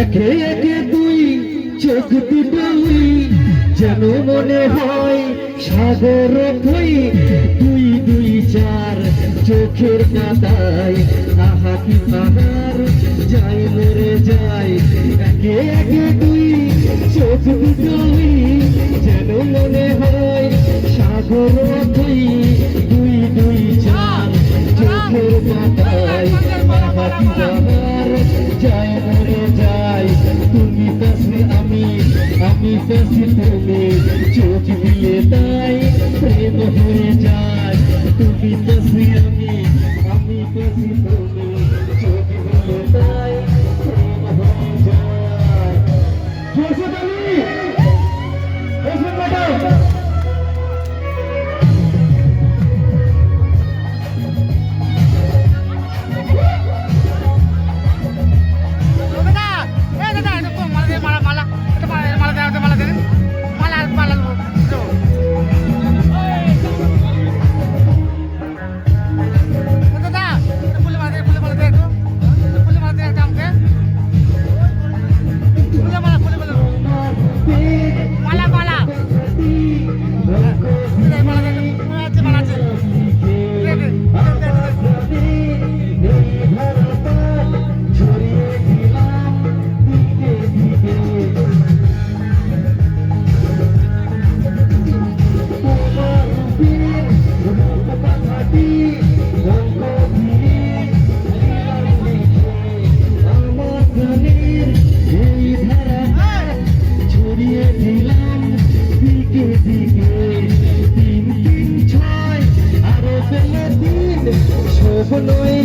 একে একে দুই চোখ দুটোই যেন মনে হয় সাগর কই দুই দুই চার চোখের কাদায় আহা কি পাহাড় যাই মরে যাই একে একে দুই চোখ দুটোই যেন মনে হয় সাগর কই দুই দুই চার চোখের কাদায় আহা কি পাহাড় যাই মরে যাই তুমি পাশে আমি পাশে তুমি চোখ দিয়ে তাই প্রেম হয়ে যায় তুমি পাশে আমি পাশে তুমি চোখ দিয়ে তাই প্রেম হয়ে যায় জোসেফ আলী জোসেফ ম্যাডাম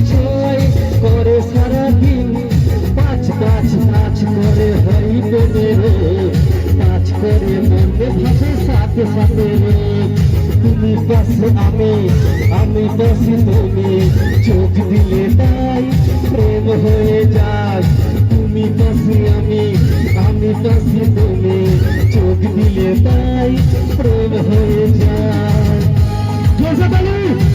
ছয় করে সারাদিন পাঁচ পাঁচ নাচ করে হইবে রে নাচ করে মনে ভাবে সাথে সাথে রে তুমি পাশে আমি পাশে তুমি চোখ দিলে তাই প্রেম হয়ে যায় তুমি পাশে আমি পাশে তুমি চোখ দিলে তাই প্রেম হয়ে যায় জোসেফ আলী